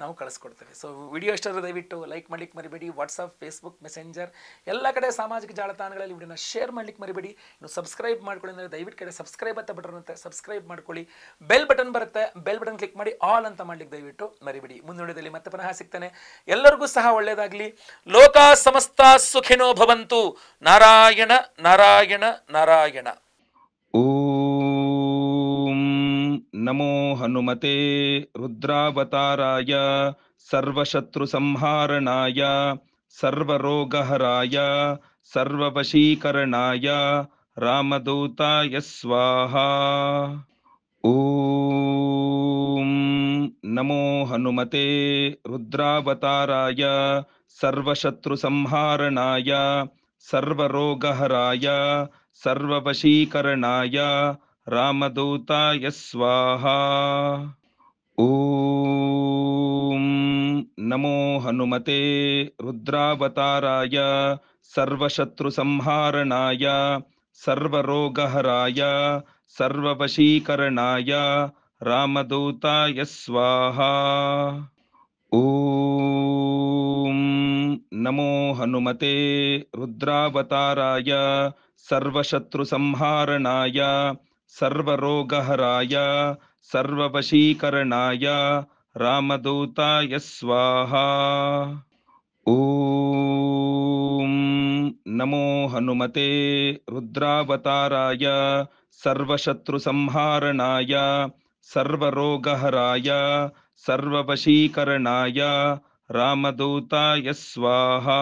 ನಾವು ಕಳಿಸ್ಕೊಡ್ತೇವೆ. ಸೊ ವಿಡಿಯೋ ಇಷ್ಟಾದ್ರೆ ದಯವಿಟ್ಟು ಲೈಕ್ ಮಾಡ್ಲಿಕ್ಕೆ ಮರಿಬೇಡಿ. ವಾಟ್ಸಪ್, ಫೇಸ್ಬುಕ್, ಮೆಸೆಂಜರ್ ಎಲ್ಲ ಕಡೆ ಸಾಮಾಜಿಕ ಜಾಲತಾಣಗಳಲ್ಲಿ ವಿಡಿಯೋನ ಶೇರ್ ಮಾಡ್ಲಿಕ್ಕೆ ಮರಿಬೇಡಿ. ಇನ್ನು ಸಬ್ಸ್ಕ್ರೈಬ್ ಮಾಡ್ಕೊಳ್ಳಿ ಅಂದರೆ ದಯವಿಟ್ಟು ಕಡೆ ಸಬ್ಸ್ಕ್ರೈಬ್ ಅಂತ ಬಟನ್ ಇರುತ್ತೆ, ಸಬ್ಸ್ಕ್ರೈಬ್ ಮಾಡ್ಕೊಳ್ಳಿ. ಬೆಲ್ ಬಟನ್ ಬರುತ್ತೆ, ಬೆಲ್ ಬಟನ್ ಕ್ಲಿಕ್ ಮಾಡಿ ಆಲ್ ಅಂತ ಮಾಡ್ಲಿಕ್ಕೆ ದಯವಿಟ್ಟು ಮರಿಬೇಡಿ. ಮುಂದಿನ ಮತ್ತೆ ಪುನಃ ಸಿಗ್ತಾನೆ. ಎಲ್ಲರಿಗೂ ಸಹ ಒಳ್ಳೆಯದಾಗಲಿ. ಲೋಕ ಸಮಸ್ತ ಸುಖಿನೋ ಭವಂತು. ನಾರಾಯಣ ನಾರಾಯಣ ನಾರಾಯಣ. ಓಂ ನಮೋ ಹನುಮತೆ ರುದ್ರಾವತಾರಾಯ ಸರ್ವಶತ್ರು ಸಂಹಾರಣಾಯ ಸರ್ವರೋಗಹರಾಯ ಸರ್ವವಶೀಕರಣಾಯ ರಾಮದೂತಾಯ ಸ್ವಾಹಾ. ಓಂ ನಮೋ ಹನುಮತೆ ರುದ್ರಾವತಾರಾಯ ಸರ್ವಶತ್ರು ಸಂಹಾರಣಾಯ ಸರ್ವರೋಗಹರಾಯ ಸರ್ವವಶೀಕರಣಾಯ ರಾಮದೂತಾಯ ಸ್ವಾಹಾ. ಓಂ ನಮೋ ಹನುಮತೆ ರುದ್ರಾವತಾರಾಯ ಸರ್ವಶತ್ರು ಸಂಹಾರಣಾಯ ಸರ್ವರೋಗಹರಾಯ ಸರ್ವವಶೀಕರಣಾಯ ರಾಮದೂತಾಯ ಸ್ವಾಹಾ. ಓಂ ನಮೋ ಹನುಮತೆ ರುದ್ರಾವತಾರಾಯ ಸರ್ವಶತ್ರು ಸಂಹಾರಣಾಯ ಸರ್ವರೋಗಹರಾಯ ಸರ್ವವಶೀಕರಣಾಯ ರಾಮದೂತಾಯ ಸ್ವಾಹಾ. ಓಂ ನಮೋ ಹನುಮತೆ ರುದ್ರಾವತಾರಾಯ ಸರ್ವಶತ್ರು ಸಂಹಾರಣಾಯ ಸರ್ವರೋಗಹರಾಯ ಸರ್ವವಶೀಕರಣಾಯ ರಾಮದೂತಾಯ ಸ್ವಾಹಾ.